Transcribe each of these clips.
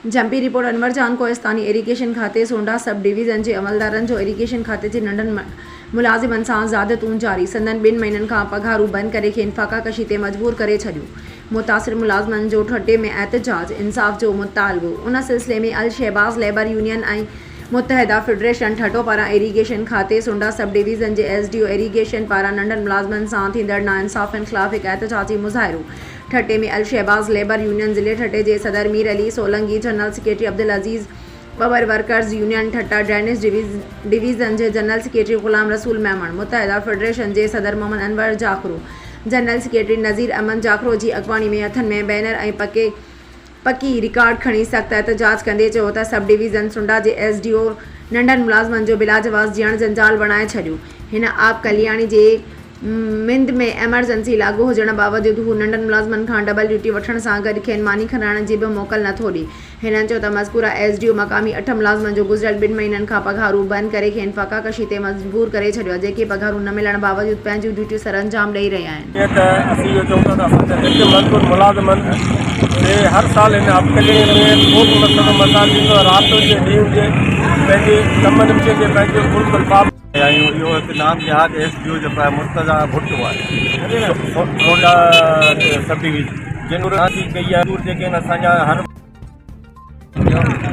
Jumpy report अनवर जान Kohistani irrigation खाते सोंडा sub division के अमलदारनि जो इरीगेशन खाते जे नंढनि मुलाज़िमनि सां ज़्यादतूं जारी। संदनि 2 महीननि खां पघारूं बंदि करे खेनि फ़ाक़ाकशी ते मजबूर करे छॾियो। मुतासिर मुलाज़िमनि जो ठटे में एहतजाज, इंसाफ़ जो मुतालबो। उन सिलसिले में अल शहबाज़ लेबर यूनियन ऐं मुतहदा फेडरेशन ठटो पारां इरीगेशन खाते सोंडा सब डिवीज़न के SDO इरीगेशन पारां नंढनि मुलाज़िमनि सां थींदड़ नाइंसाफ़ियुनि ख़िलाफ़ हिकु एहतजाजी मुज़ाहिरो। ठटे में अल शहबाज़ लेबर यूनियन ज़िले ठटे जे सदर मीर अली सोलंगी, जनरल सेक्रेटरी अब्दुल अज़ीज़, पवर वर्कर्स यूनियन ठट्टा ड्रेनेज डिवीज़न के जनरल सेक्रेटरी ग़ुलाम रसूल मेमण, मुतहदा फेडरेशन के सदर मोहम्मद अनवर जाखरो, जनरल सेक्रेटरी नज़ीर अहमद जाखरो की अॻवानी में हथनि में बैनर ऐं पकी रिकॉर्ड खणी सख़्त एहतजाज कंदे चयो त सब डिवीज़न सोंडा जे SDO नंढनि मुलाज़िमनि जो बिलाजवाज़ जीअण जंजाल बणाए छॾियो। हिन आप कल्याणी जे मिंद में एमरजेंसी लागू हुजण बावजूद हू नंढनि मुलाज़िमनि खां डबल ड्यूटी वठण सां गॾु खेनि मानी खणाइण जी बि मोकल नथो ॾिए। हिननि चयो त मज़कूरा SDO मक़ामी 8 मुलाज़िमनि जो गुज़िरियल 2 महीननि खां पघारूं बंदि करे खेनि फ़ाक़ाकशी ते मजबूर करे छॾियो आहे, जेके पघारूं न मिलण बावजूद पंहिंजूं ड्यूटियूं सर अंजाम ॾेई रहिया आहिनि। हर साल इन अबकली में को भी मसाल थींदो आहे, राति हुजे ॾींहुं हुजे, पंहिंजे कमनि में पंहिंजे मुल्क पाप आहियूं। इहो हिकु नाम जहाद SDO जो मुर्तज़ा भुट्टो आहे सोंडा सब डिवीज़न जिन कई आहे जेके असांजा हर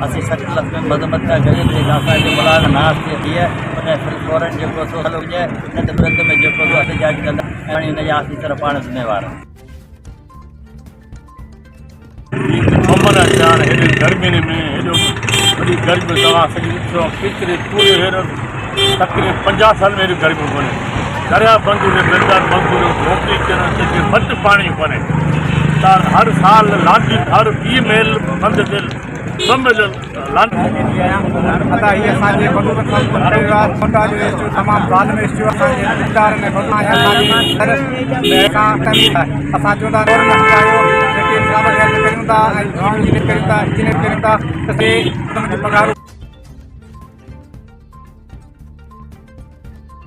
असीं 60 लख में मदमत था करियूं त असांजो मुलाज़ नास थिए उन फौरन जेको सो हलो हुजे न त तुरंत में जेको सो एहतजाज कंदा ऐं हिन जा ऑफिसर पाण ज़िम्मेवार आहिनि। हेॾे गर्मियुनि में हेॾो वॾी गर्मी तव्हां सॼी ॾिसो केतिरे पूरे हेॾो तक़रीबन 50 साल में हेॾी गर्मी कोन्हे। दरिया बंदि हुजे, बिल्डर बंदि हुजे, मोकिली अचनि बंदि पाणी कोन्हे त हर साल लांडी हर 20 मेल बंदि थियल तमाम